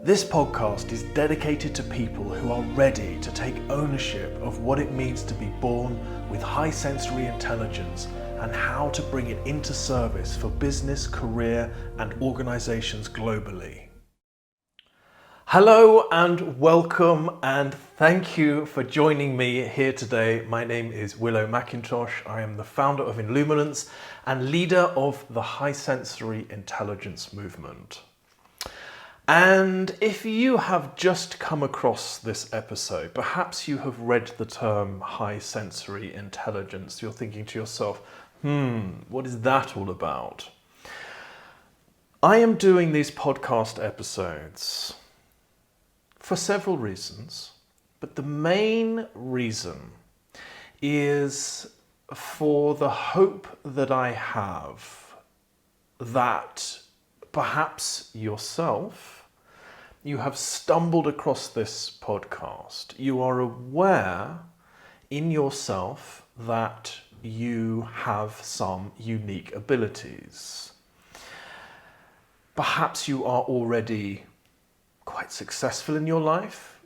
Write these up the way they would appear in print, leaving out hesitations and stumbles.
This podcast is dedicated to people who are ready to take ownership of what it means to be born with high sensory intelligence and how to bring it into service for business, career, and organizations globally. Hello and welcome, and thank you for joining me here today. My name is Willow McIntosh. I am the founder of Illuminance and leader of the High Sensory Intelligence movement. And if you have just come across this episode, perhaps you have read the term high sensory intelligence. You're thinking to yourself, what is that all about? I am doing these podcast episodes for several reasons, but the main reason is for the hope that I have that perhaps yourself, you have stumbled across this podcast. You are aware in yourself that you have some unique abilities. Perhaps you are already quite successful in your life.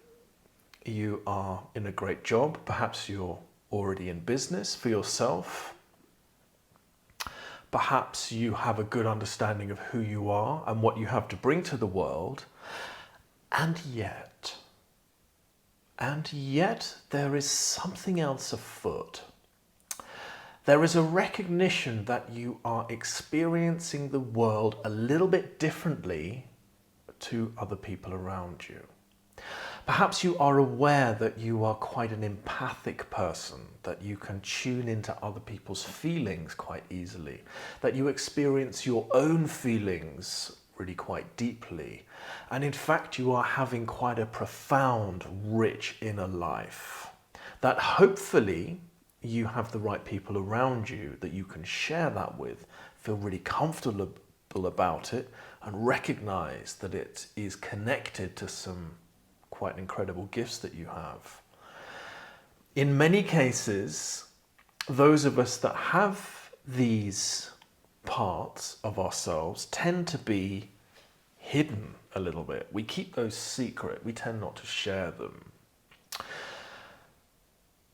You are in a great job. Perhaps you're already in business for yourself. Perhaps you have a good understanding of who you are and what you have to bring to the world. And yet there is something else afoot. There is a recognition that you are experiencing the world a little bit differently to other people around you. Perhaps you are aware that you are quite an empathic person, that you can tune into other people's feelings quite easily, that you experience your own feelings really quite deeply. And in fact, you are having quite a profound, rich inner life, that hopefully you have the right people around you that you can share that with, feel really comfortable about it, and recognize that it is connected to some quite incredible gifts that you have. In many cases, those of us that have these parts of ourselves tend to be hidden a little bit. We keep those secret. We tend not to share them.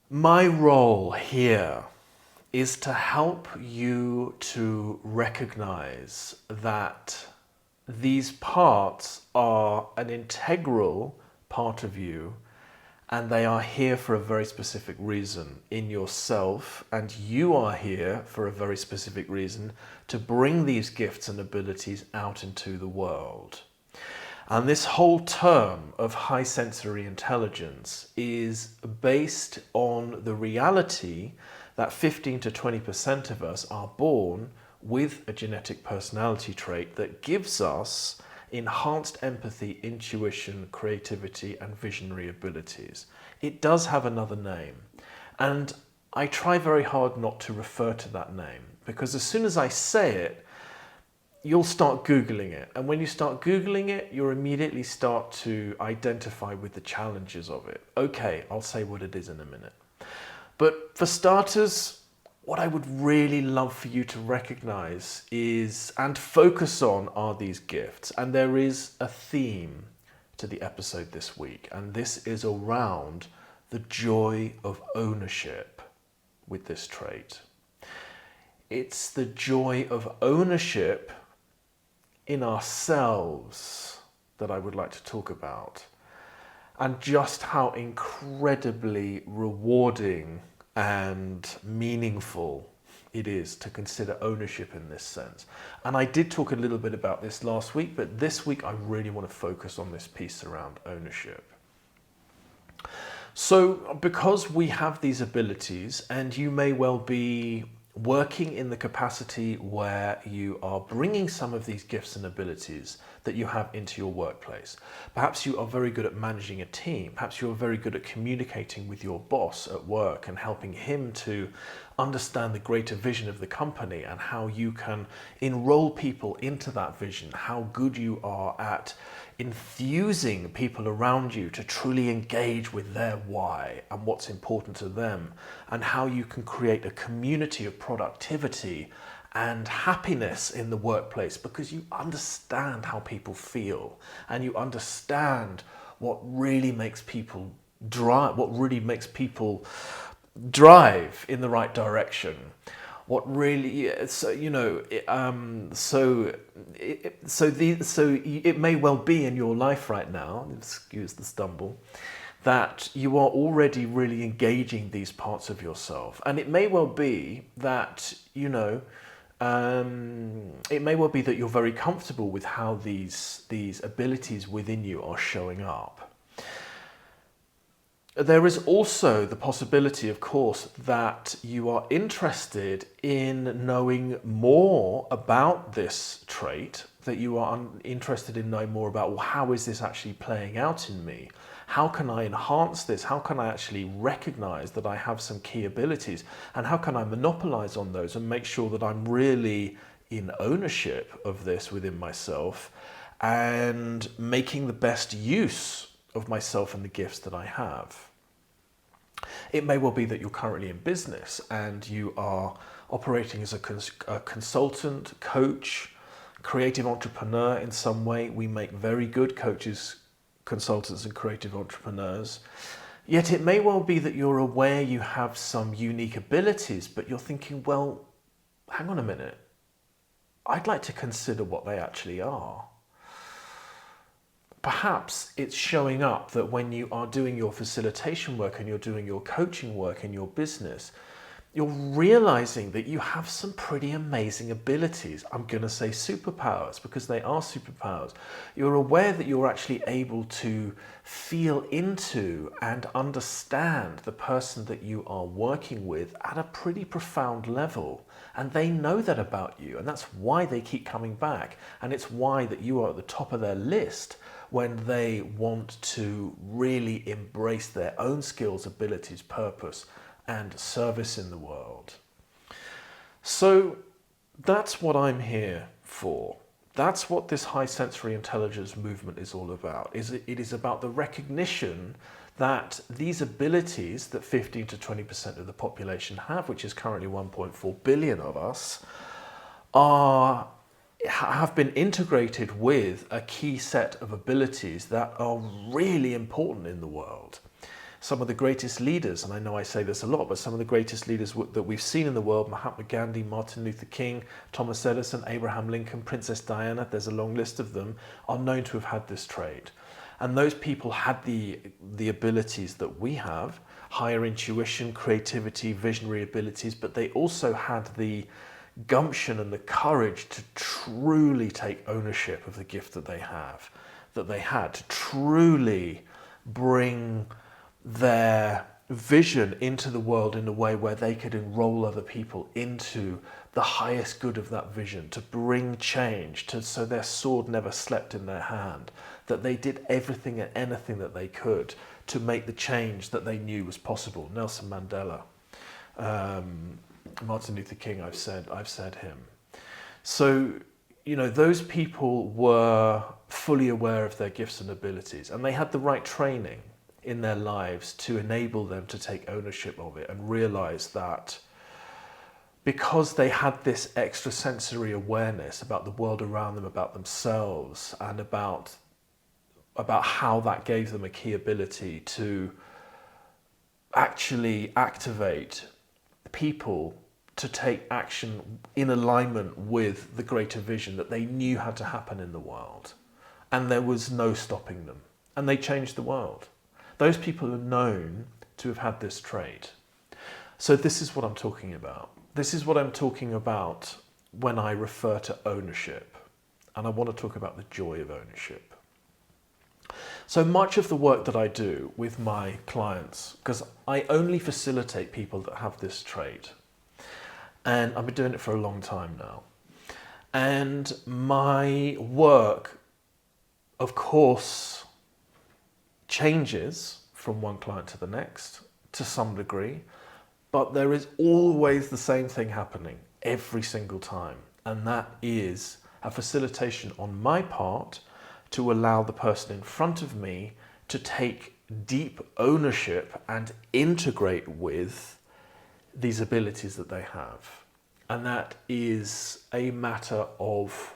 My role here is to help you to recognize that these parts are an integral part of you, and they are here for a very specific reason in yourself, and you are here for a very specific reason to bring these gifts and abilities out into the world. And this whole term of high sensory intelligence is based on the reality that 15 to 20% of us are born with a genetic personality trait that gives us enhanced empathy, intuition, creativity, and visionary abilities. It does have another name, and I try very hard not to refer to that name, because as soon as I say it, you'll start Googling it, and when you start Googling it, you'll immediately start to identify with the challenges of it. Okay, I'll say what it is in a minute. But for starters, what I would really love for you to recognize is and focus on are these gifts. And there is a theme to the episode this week, and this is around the joy of ownership with this trait. It's the joy of ownership in ourselves that I would like to talk about, and just how incredibly rewarding and meaningful it is to consider ownership in this sense. And I did talk a little bit about this last week, but this week I really want to focus on this piece around ownership. So because we have these abilities, and you may well be working in the capacity where you are bringing some of these gifts and abilities that you have into your workplace. Perhaps you are very good at managing a team. Perhaps you are very good at communicating with your boss at work and helping him to understand the greater vision of the company and how you can enroll people into that vision, how good you are at infusing people around you to truly engage with their why and what's important to them, and how you can create a community of productivity and happiness in the workplace because you understand how people feel and you understand what really makes people drive in the right direction. What really, so you know, it may well be in your life right now, excuse the stumble, that you are already really engaging these parts of yourself, and it may well be that it may well be that you're very comfortable with how these abilities within you are showing up. There is also the possibility, of course, that you are interested in knowing more about this trait, that you are interested in knowing more about, well, how is this actually playing out in me? How can I enhance this? How can I actually recognize that I have some key abilities? And how can I monopolize on those and make sure that I'm really in ownership of this within myself and making the best use of myself and the gifts that I have? It may well be that you're currently in business and you are operating as a consultant, coach, creative entrepreneur in some way. We make very good coaches, consultants and creative entrepreneurs. Yet it may well be that you're aware you have some unique abilities, but you're thinking, well, hang on a minute. I'd like to consider what they actually are. Perhaps it's showing up that when you are doing your facilitation work and you're doing your coaching work in your business, you're realizing that you have some pretty amazing abilities. I'm going to say superpowers because they are superpowers. You're aware that you're actually able to feel into and understand the person that you are working with at a pretty profound level. And they know that about you. And that's why they keep coming back. And it's why that you are at the top of their list when they want to really embrace their own skills, abilities, purpose, and service in the world. So that's what I'm here for. That's what this high sensory intelligence movement is all about. It is about the recognition that these abilities that 15 to 20% of the population have, which is currently 1.4 billion of us, have been integrated with a key set of abilities that are really important in the world. Some of the greatest leaders, and I know I say this a lot, but some of the greatest leaders that we've seen in the world, Mahatma Gandhi, Martin Luther King, Thomas Edison, Abraham Lincoln, Princess Diana, there's a long list of them, are known to have had this trait. And those people had the abilities that we have, higher intuition, creativity, visionary abilities, but they also had the gumption and the courage to truly take ownership of the gift that they had, to truly bring their vision into the world in a way where they could enroll other people into the highest good of that vision, to bring change, so their sword never slept in their hand, that they did everything and anything that they could to make the change that they knew was possible. Nelson Mandela, Martin Luther King, I've said him. So, those people were fully aware of their gifts and abilities, and they had the right training in their lives to enable them to take ownership of it and realize that because they had this extrasensory awareness about the world around them, about themselves, and about how that gave them a key ability to actually activate people to take action in alignment with the greater vision that they knew had to happen in the world. And there was no stopping them. And they changed the world. Those people are known to have had this trait. So this is what I'm talking about. This is what I'm talking about when I refer to ownership. And I want to talk about the joy of ownership. So much of the work that I do with my clients, because I only facilitate people that have this trait, and I've been doing it for a long time now. And my work, of course, changes from one client to the next to some degree, but there is always the same thing happening every single time. And that is a facilitation on my part to allow the person in front of me to take deep ownership and integrate with these abilities that they have. and that is a matter of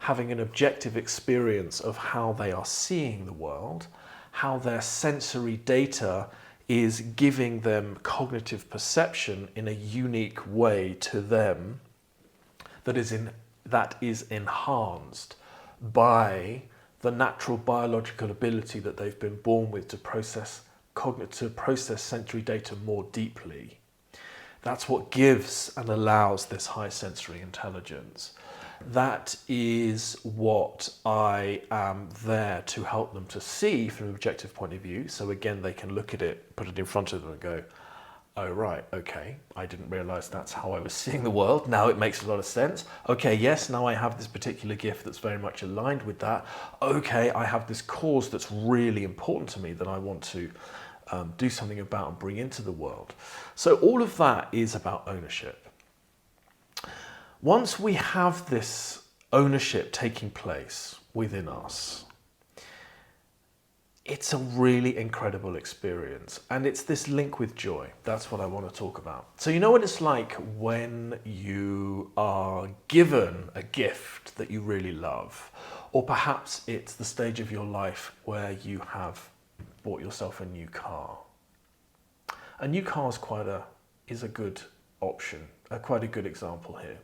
having an objective experience of how they are seeing the world, how their sensory data is giving them cognitive perception in a unique way to them that is enhanced by the natural biological ability that they've been born with to process sensory data more deeply. That's what gives and allows this high sensory intelligence. That is what I am there to help them to see from an objective point of view. So again, they can look at it, put it in front of them and go, oh, right, okay, I didn't realize that's how I was seeing the world. Now it makes a lot of sense. Okay, yes, now I have this particular gift that's very much aligned with that. Okay, I have this cause that's really important to me that I want to do something about and bring into the world. So all of that is about ownership. Once we have this ownership taking place within us, it's a really incredible experience, and it's this link with joy. That's what I want to talk about. So you know what it's like when you are given a gift that you really love, or perhaps it's the stage of your life where you have bought yourself a new car. A new car is a good option, quite a good example here.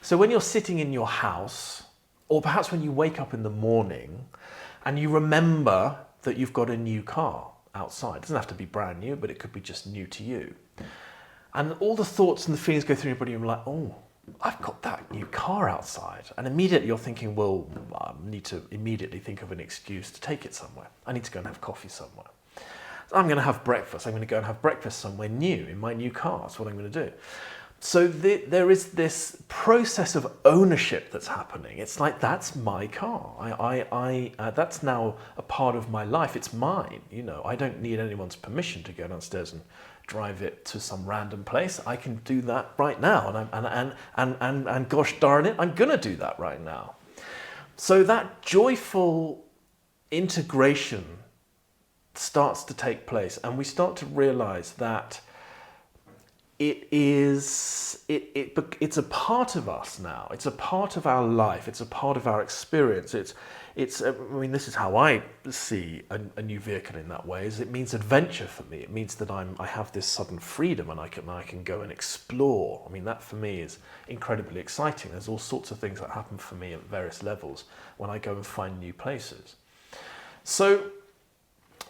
So when you're sitting in your house, or perhaps when you wake up in the morning and you remember that you've got a new car outside. It doesn't have to be brand new, but it could be just new to you. And all the thoughts and the feelings go through your body and you're like, oh, I've got that new car outside. And immediately you're thinking, well, I need to immediately think of an excuse to take it somewhere. I need to go and have coffee somewhere. So I'm going to have breakfast. I'm going to go and have breakfast somewhere new in my new car. That's what I'm going to do. So there is this process of ownership that's happening. It's like, that's my car. That's now a part of my life. It's mine. You know, I don't need anyone's permission to go downstairs and drive it to some random place. I can do that right now, and gosh darn it, I'm gonna do that right now. So that joyful integration starts to take place, and we start to realize that it's a part of us now. It's a part of our life. It's a part of our experience. I mean, this is how I see a new vehicle in that way. Is it means adventure for me. It means that I have this sudden freedom, and I can go and explore. I mean, that for me is incredibly exciting. There's all sorts of things that happen for me at various levels when I go and find new places. So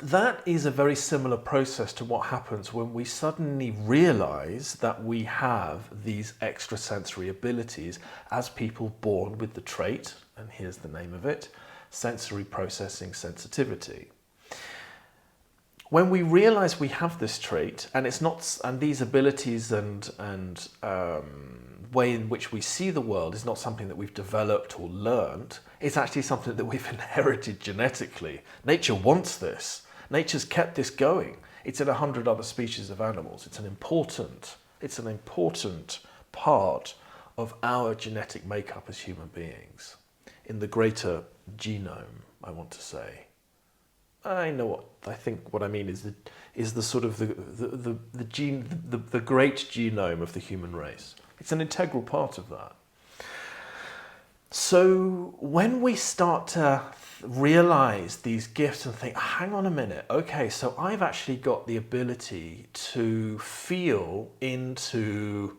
that is a very similar process to what happens when we suddenly realize that we have these extrasensory abilities as people born with the trait, and here's the name of it, sensory processing sensitivity. When we realize we have this trait, and these abilities and way in which we see the world is not something that we've developed or learned, it's actually something that we've inherited genetically. Nature wants this. Nature's kept this going. It's in 100 other species of animals. It's an important part of our genetic makeup as human beings. In the greater genome, I want to say. I know what I think. What I mean is the sort of the great genome of the human race. It's an integral part of that. So when we start to realize these gifts and think, hang on a minute, okay, so I've actually got the ability to feel into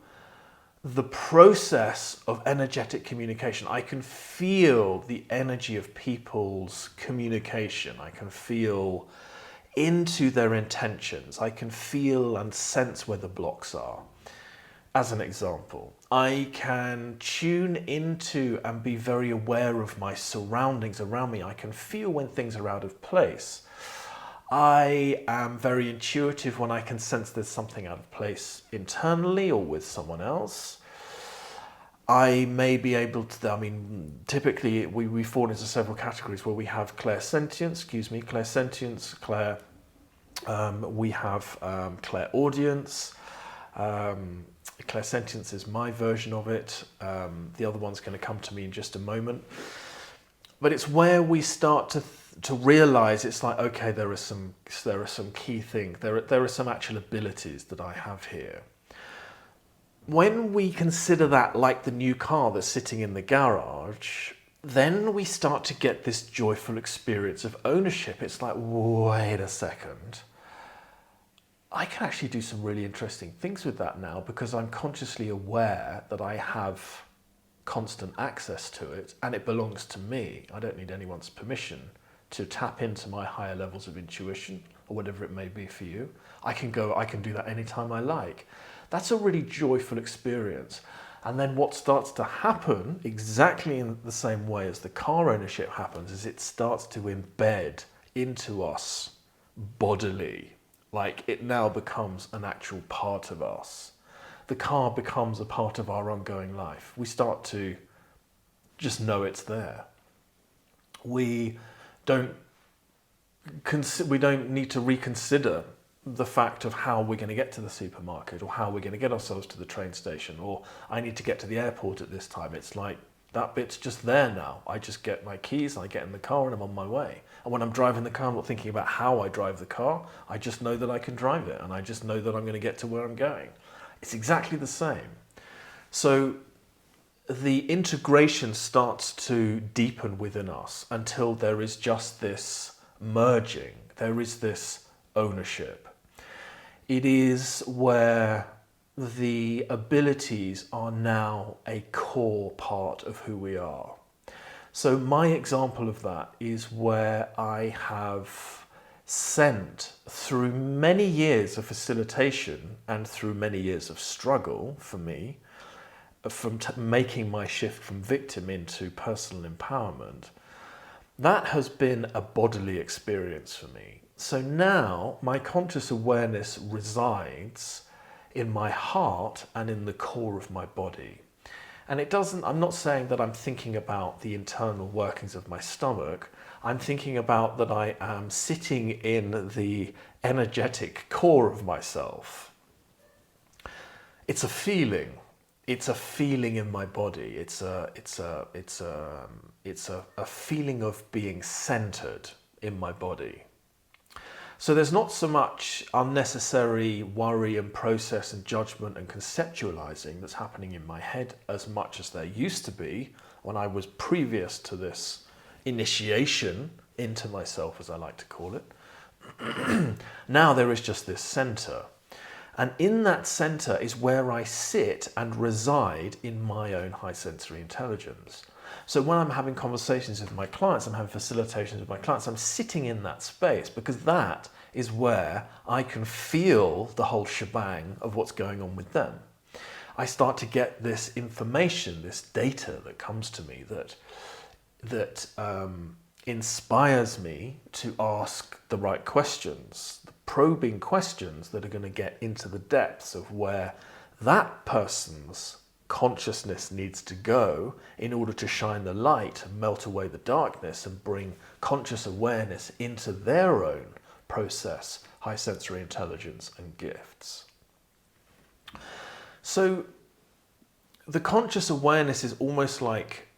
the process of energetic communication. I can feel the energy of people's communication. I can feel into their intentions. I can feel and sense where the blocks are. As an example, I can tune into and be very aware of my surroundings around me. I can feel when things are out of place. I am very intuitive when I can sense there's something out of place internally or with someone else. I may be able to, typically we fall into several categories where we have clairsentience, we have clairaudience. Clairsentience is my version of it. The other one's going to come to me in just a moment. But it's where we start to realize it's like, okay, there are some key things. There are some actual abilities that I have here. when we consider that like the new car that's sitting in the garage, then we start to get this joyful experience of ownership. It's like, wait a second. I can actually do some really interesting things with that now because I'm consciously aware that I have constant access to it and it belongs to me. I don't need anyone's permission to tap into my higher levels of intuition or whatever it may be for you. I can do that anytime I like. That's a really joyful experience. And then what starts to happen, exactly in the same way as the car ownership happens, is it starts to embed into us bodily. Like it now becomes an actual part of us. The car becomes a part of our ongoing life. We start to just know it's there. We don't need to reconsider the fact of how we're going to get to the supermarket or how we're going to get ourselves to the train station or I need to get to the airport at this time. It's like that bit's just there now. I just get my keys, I get in the car and I'm on my way. And when I'm driving the car, I'm not thinking about how I drive the car. I just know that I can drive it and I just know that I'm going to get to where I'm going. It's exactly the same. So the integration starts to deepen within us until there is just this merging. There is this ownership. It is where the abilities are now a core part of who we are. So my example of that is where I have sent through many years of facilitation and through many years of struggle for me, from making my shift from victim into personal empowerment, that has been a bodily experience for me. So now my conscious awareness resides in my heart and in the core of my body. And I'm not saying that I'm thinking about the internal workings of my stomach. I'm thinking about that I am sitting in the energetic core of myself. It's a feeling. It's a feeling in my body. It's a feeling of being centered in my body. So there's not so much unnecessary worry and process and judgment and conceptualizing that's happening in my head as much as there used to be when I was previous to this initiation into myself, as I like to call it. Now there is just this center. And in that center is where I sit and reside in my own high sensory intelligence. So when I'm having conversations with my clients, I'm having facilitations with my clients, I'm sitting in that space because that is where I can feel the whole shebang of what's going on with them. I start to get this information, this data that comes to me that inspires me to ask the right questions, the probing questions that are going to get into the depths of where that person's consciousness needs to go in order to shine the light and melt away the darkness and bring conscious awareness into their own process, high sensory intelligence and gifts. So the conscious awareness is almost like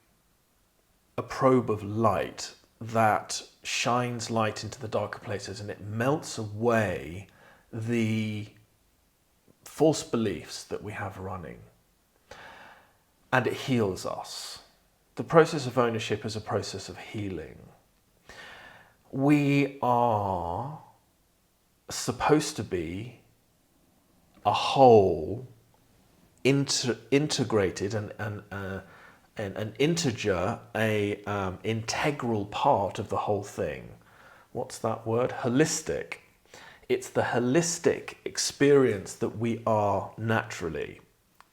a probe of light that shines light into the darker places and it melts away the false beliefs that we have running. And it heals us. The process of ownership is a process of healing. We are supposed to be a whole, integrated and an integer, integral part of the whole thing. What's that word? Holistic. It's the holistic experience that we are naturally.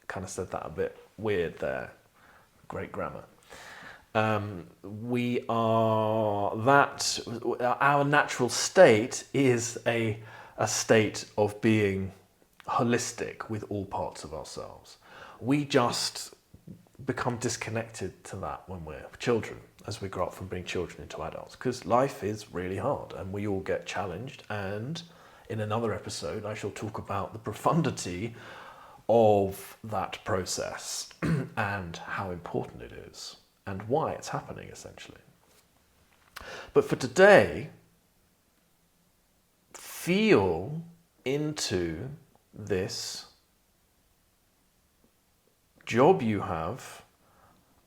Kind of said that a bit weird there. Great grammar. We are that. Our natural state is a state of being holistic with all parts of ourselves. We just become disconnected to that when we're children, as we grow up from being children into adults, because life is really hard and we all get challenged. And in another episode, I shall talk about the profundity of that process and how important it is and why it's happening, essentially. But for today, feel into this job you have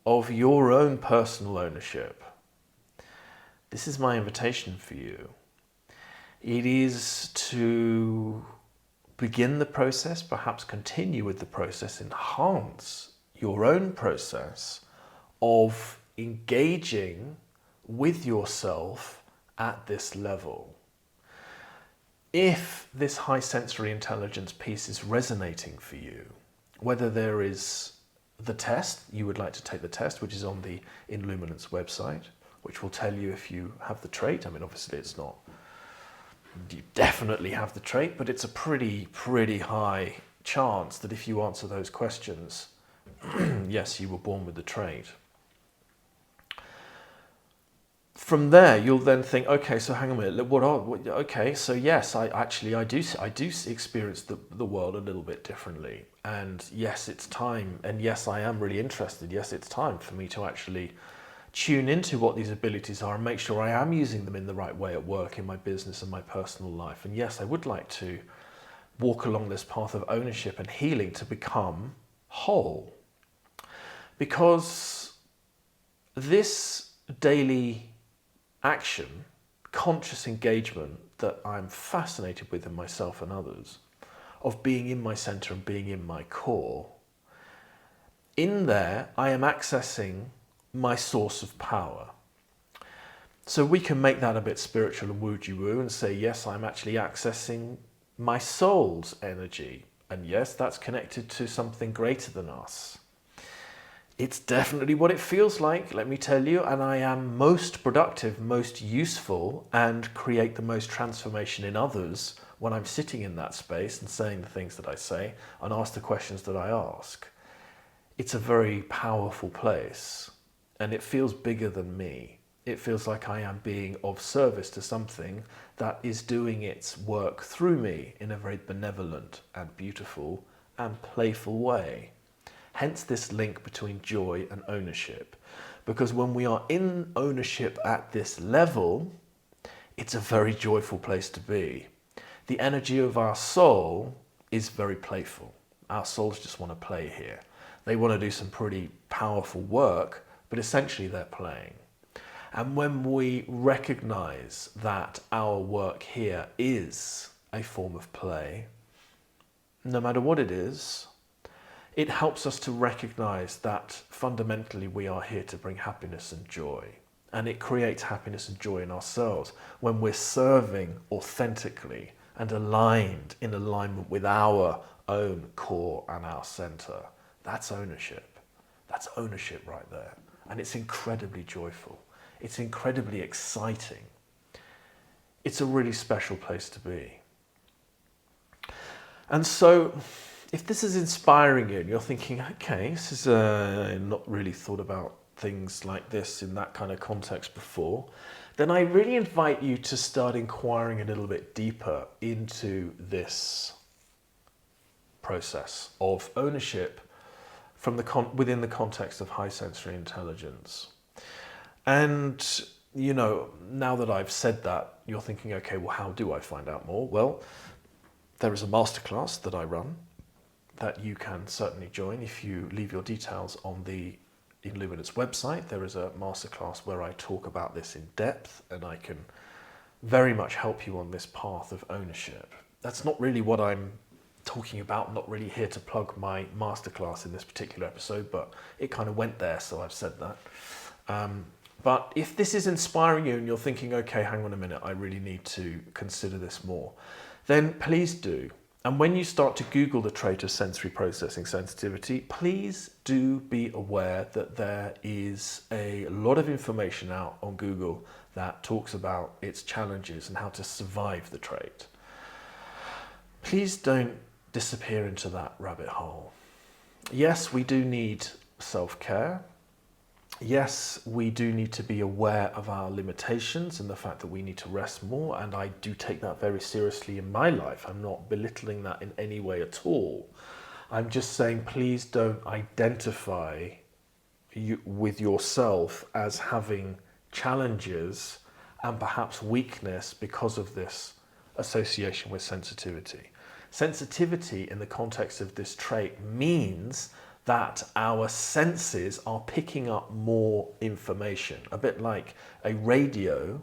of your own personal ownership. This is my invitation for you. It is to begin the process, perhaps continue with the process, enhance your own process of engaging with yourself at this level. If this high sensory intelligence piece is resonating for you, whether there is the test, you would like to take the test, which is on the Illuminance website, which will tell you if you have the trait. I mean, obviously it's not, you definitely have the trait, but it's a pretty high chance that if you answer those questions, yes, you were born with the trait. From there, you'll then think, okay, so hang on a minute, okay, so yes, I do experience the world a little bit differently. And yes, it's time. And yes, I am really interested. Yes, it's time for me to actually tune into what these abilities are and make sure I am using them in the right way at work, in my business and my personal life. And yes, I would like to walk along this path of ownership and healing to become whole. Because this daily action, conscious engagement that I'm fascinated with in myself and others, of being in my center and being in my core, in there I am accessing my source of power. So we can make that a bit spiritual and woo-de-woo and say, yes, I'm actually accessing my soul's energy. And yes, that's connected to something greater than us. It's definitely what it feels like, let me tell you, and I am most productive, most useful, and create the most transformation in others when I'm sitting in that space and saying the things that I say and ask the questions that I ask. It's a very powerful place, and it feels bigger than me. It feels like I am being of service to something that is doing its work through me in a very benevolent and beautiful and playful way. Hence this link between joy and ownership. Because when we are in ownership at this level, it's a very joyful place to be. The energy of our soul is very playful. Our souls just want to play here. They want to do some pretty powerful work, but essentially they're playing. And when we recognize that our work here is a form of play, no matter what it is, it helps us to recognize that fundamentally we are here to bring happiness and joy. And it creates happiness and joy in ourselves when we're serving authentically and aligned in alignment with our own core and our center. That's ownership. That's ownership right there. And it's incredibly joyful. It's incredibly exciting. It's a really special place to be. And so, if this is inspiring you and you're thinking, okay, this is not really thought about things like this in that kind of context before, then I really invite you to start inquiring a little bit deeper into this process of ownership from within the context of high sensory intelligence. And, you know, now that I've said that, you're thinking, okay, well, how do I find out more? Well, there is a masterclass that I run that you can certainly join. If you leave your details on the Illuminance website, there is a masterclass where I talk about this in depth, and I can very much help you on this path of ownership. That's not really what I'm talking about. I'm not really here to plug my masterclass in this particular episode, but it kind of went there, so I've said that. But if this is inspiring you and you're thinking, okay, hang on a minute, I really need to consider this more, then please do. And when you start to Google the trait of sensory processing sensitivity, please do be aware that there is a lot of information out on Google that talks about its challenges and how to survive the trait. Please don't disappear into that rabbit hole. Yes, we do need self-care. Yes, we do need to be aware of our limitations and the fact that we need to rest more, and I do take that very seriously in my life. I'm not belittling that in any way at all. I'm just saying, please don't identify with yourself as having challenges and perhaps weakness because of this association with sensitivity. Sensitivity in the context of this trait means that our senses are picking up more information, a bit like a radio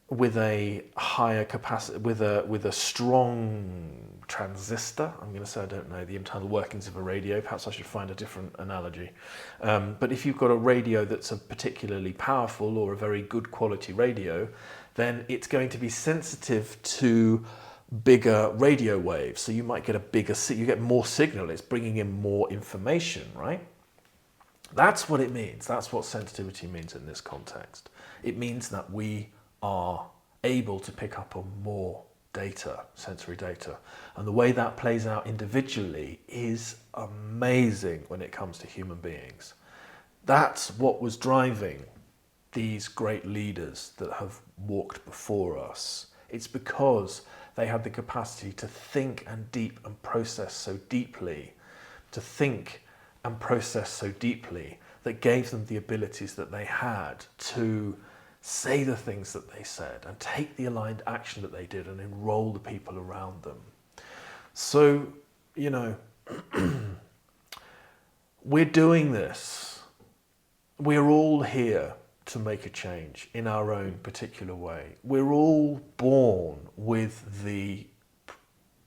with a higher capacity, with a strong transistor. I'm going to say I don't know the internal workings of a radio. Perhaps I should find a different analogy. But if you've got a radio that's a particularly powerful or a very good quality radio, then it's going to be sensitive to bigger radio waves. So you might get you get more signal. It's bringing in more information, right? That's what it means. That's what sensitivity means in this context. It means that we are able to pick up on more data, sensory data. And the way that plays out individually is amazing when it comes to human beings. That's what was driving these great leaders that have walked before us. It's because they had the capacity to think and process so deeply, that gave them the abilities that they had to say the things that they said and take the aligned action that they did and enroll the people around them. So, you know, we're doing this. We're all here to make a change in our own particular way. We're all born with the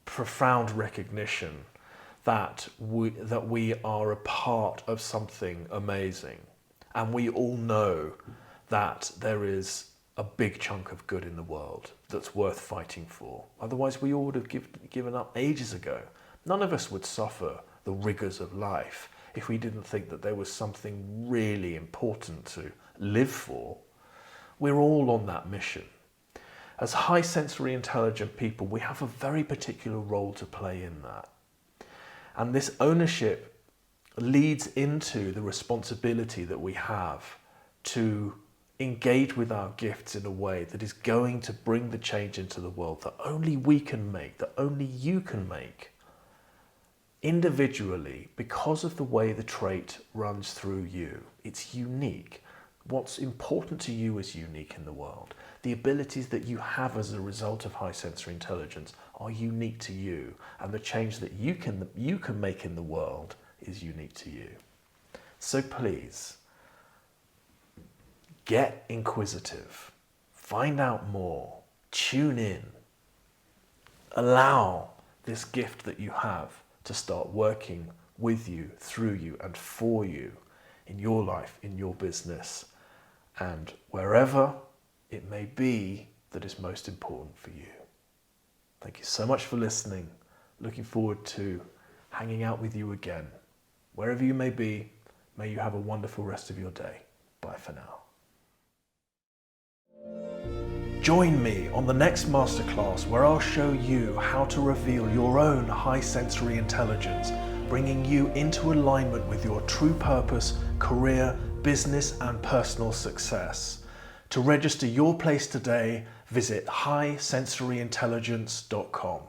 profound recognition that we are a part of something amazing. And we all know that there is a big chunk of good in the world that's worth fighting for. Otherwise, we all would have given up ages ago. None of us would suffer the rigors of life if we didn't think that there was something really important to live for. We're all on that mission. As high sensory intelligent people, we have a very particular role to play in that. And this ownership leads into the responsibility that we have to engage with our gifts in a way that is going to bring the change into the world that only we can make, that only you can make individually, because of the way the trait runs through you. It's unique. What's important to you is unique in the world. The abilities that you have as a result of high sensory intelligence are unique to you, and the change that you can make in the world is unique to you. So please, get inquisitive, find out more, tune in, allow this gift that you have to start working with you, through you, and for you in your life, in your business, and wherever it may be that is most important for you. Thank you so much for listening. Looking forward to hanging out with you again. Wherever you may be, may you have a wonderful rest of your day. Bye for now. Join me on the next masterclass where I'll show you how to reveal your own high sensory intelligence, bringing you into alignment with your true purpose, career, business, and personal success. To register your place today, visit highsensoryintelligence.com.